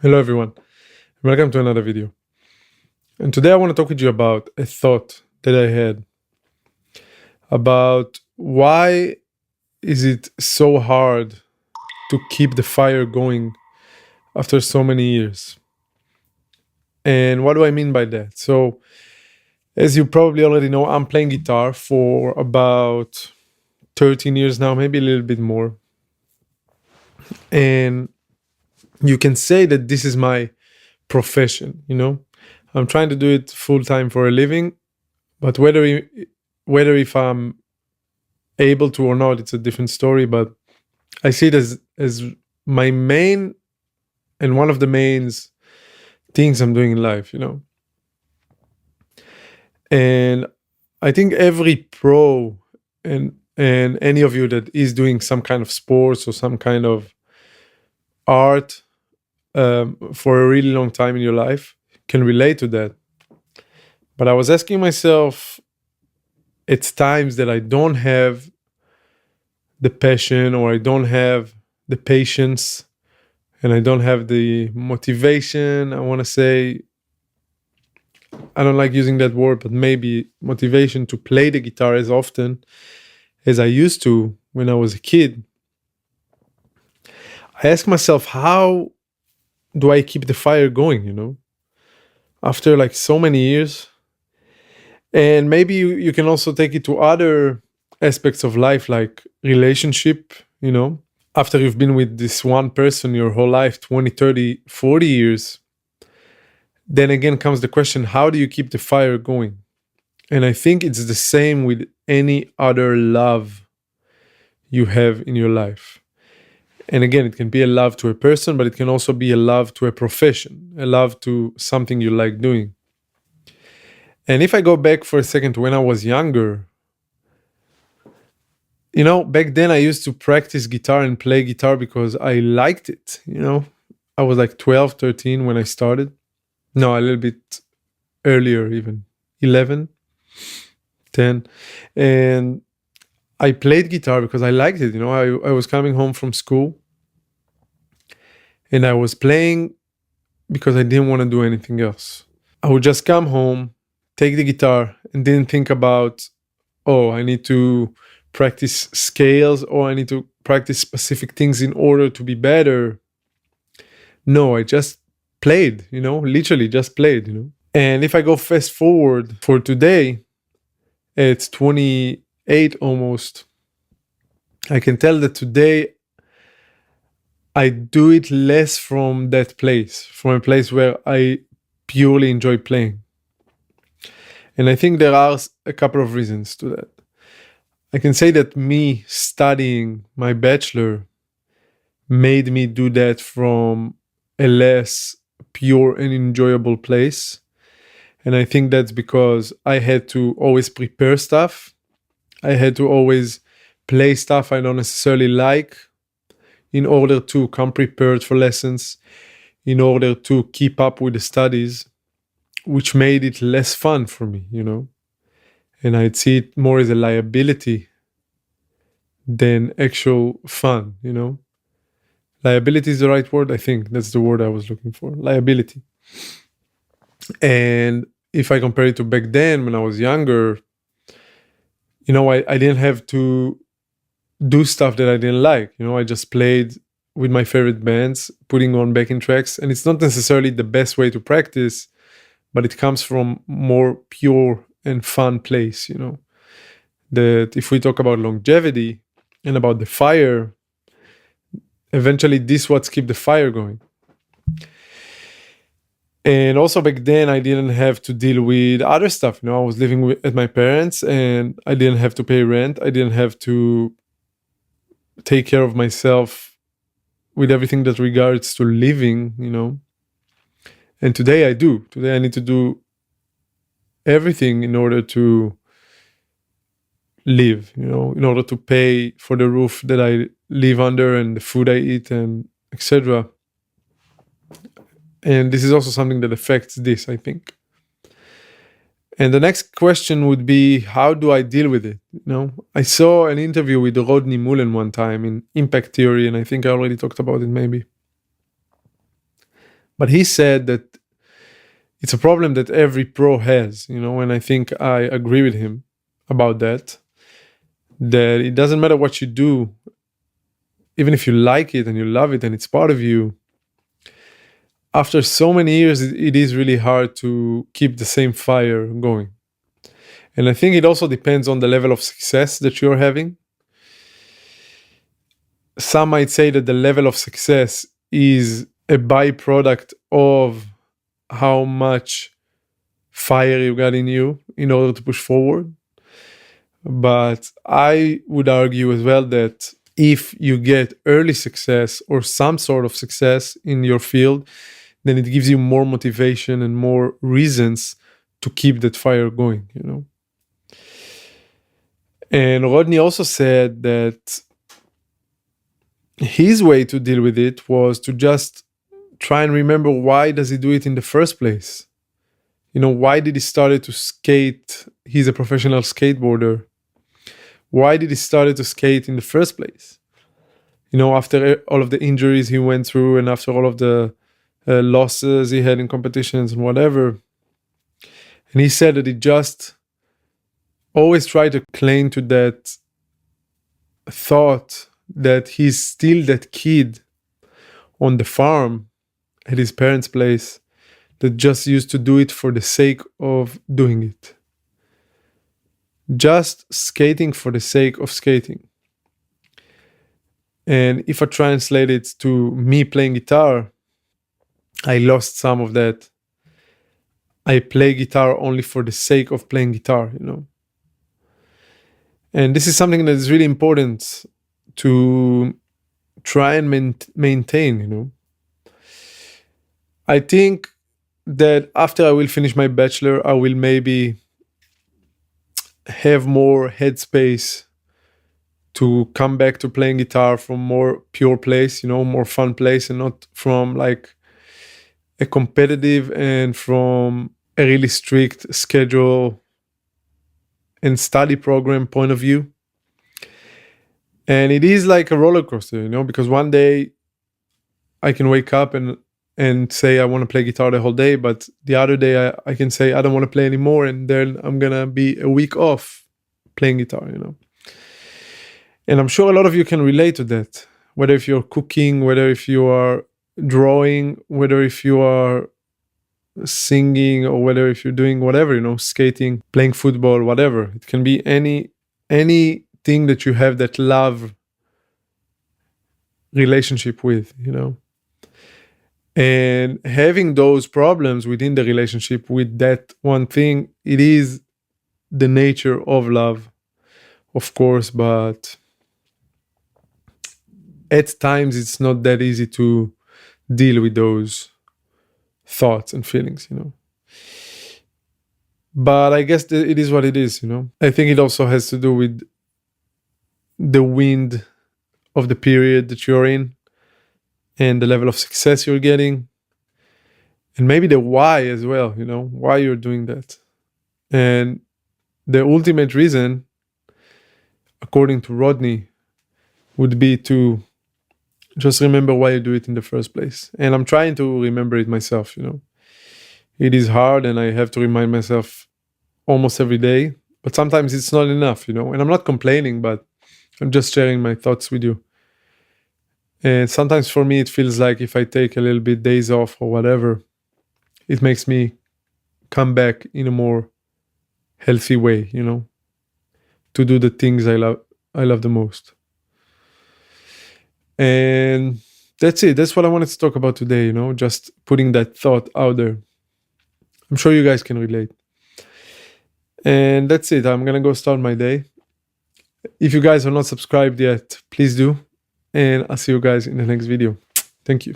Hello everyone, welcome to another video. And today I want to talk with you about a thought that I had about why is it so hard to keep the fire going after so many years. And what do I mean by that? So, as you probably already know, I'm playing guitar for about 13 years now, maybe a little bit more. And you can say that this is my profession, I'm trying to do it full time for a living, but whether if I'm able to or not, it's a different story. But I see it as my main and one of the main things I'm doing in life. And I think every pro and any of you that is doing some kind of sports or some kind of art for a really long time in your life can relate to that. But I was asking myself, it's times that I don't have the passion or I don't have the patience and I don't have the motivation. I want to say, I don't like using that word, but maybe motivation to play the guitar as often as I used to when I was a kid. I ask myself, how do I keep the fire going, after like so many years? And maybe you can also take it to other aspects of life, like relationship. After you've been with this one person your whole life, 20, 30, 40 years, then again comes the question, how do you keep the fire going? And I think it's the same with any other love you have in your life. And again, it can be a love to a person, but it can also be a love to a profession, a love to something you like doing. And if I go back for a second to when I was younger, back then I used to practice guitar and play guitar because I liked it. I was like 12, 13 when I started. No, a little bit earlier, even 11, 10. And I played guitar because I liked it. I was coming home from school and I was playing because I didn't want to do anything else. I would just come home, take the guitar, and didn't think about, oh, I need to practice scales or I need to practice specific things in order to be better. No, I just played, literally just played. And if I go fast forward for today, it's 28 almost. I can tell that today I do it less from that place, from a place where I purely enjoy playing. And I think there are a couple of reasons to that. I can say that me studying my bachelor made me do that from a less pure and enjoyable place. And I think that's because I had to always prepare stuff. I had to always play stuff I don't necessarily like in order to come prepared for lessons, in order to keep up with the studies, which made it less fun for me. And I'd see it more as a liability than actual fun. Liability is the right word. I think that's the word I was looking for. Liability. And if I compare it to back then when I was younger, I didn't have to do stuff that I didn't like. I just played with my favorite bands, putting on backing tracks. And it's not necessarily the best way to practice, but it comes from more pure and fun place. That if we talk about longevity and about the fire, eventually this what's keep the fire going. And also back then I didn't have to deal with other stuff. I was living at my parents and I didn't have to pay rent. I didn't have to take care of myself with everything that regards to living. And today I do. Today I need to do everything in order to live, in order to pay for the roof that I live under and the food I eat and etc. And this is also something that affects this, I think. And the next question would be, how do I deal with it? I saw an interview with Rodney Mullen one time in Impact Theory, and I think I already talked about it maybe. But he said that it's a problem that every pro has, and I think I agree with him about that it doesn't matter what you do, even if you like it and you love it and it's part of you, after so many years, it is really hard to keep the same fire going. And I think it also depends on the level of success that you're having. Some might say that the level of success is a byproduct of how much fire you got in you in order to push forward. But I would argue as well that if you get early success or some sort of success in your field, then it gives you more motivation and more reasons to keep that fire going, And Rodney also said that his way to deal with it was to just try and remember, why does he do it in the first place? Why did he start to skate? He's a professional skateboarder. Why did he start to skate in the first place? After all of the injuries he went through and after all of the losses he had in competitions and whatever. And he said that he just always tried to cling to that thought that he's still that kid on the farm at his parents' place that just used to do it for the sake of doing it. Just skating for the sake of skating. And if I translate it to me playing guitar, I lost some of that. I play guitar only for the sake of playing guitar, And this is something that is really important to try and maintain, I think that after I will finish my bachelor, I will maybe have more headspace to come back to playing guitar from more pure place, more fun place, and not from like a competitive and from a really strict schedule and study program point of view. And it is like a roller coaster, because one day I can wake up and say I want to play guitar the whole day, but the other day I can say I don't want to play anymore, and then I'm gonna be a week off playing guitar, And I'm sure a lot of you can relate to that, whether if you're cooking, whether if you are drawing, whether if you are singing, or whether if you're doing whatever, skating, playing football, whatever. It can be anything that you have that love relationship with, And having those problems within the relationship with that one thing, it is the nature of love, of course, but at times it's not that easy to deal with those thoughts and feelings, But I guess it is what it is, I think it also has to do with the wind of the period that you're in and the level of success you're getting, and maybe the why as well, why you're doing that. And the ultimate reason, according to Rodney, would be to just remember why you do it in the first place. And I'm trying to remember it myself, It is hard, and I have to remind myself almost every day, but sometimes it's not enough, And I'm not complaining, but I'm just sharing my thoughts with you. And sometimes for me, it feels like if I take a little bit days off or whatever, it makes me come back in a more healthy way, to do the things I love the most. And that's it. That's what I wanted to talk about today, just putting that thought out there. I'm sure you guys can relate. And that's it. I'm going to go start my day. If you guys are not subscribed yet, please do. And I'll see you guys in the next video. Thank you.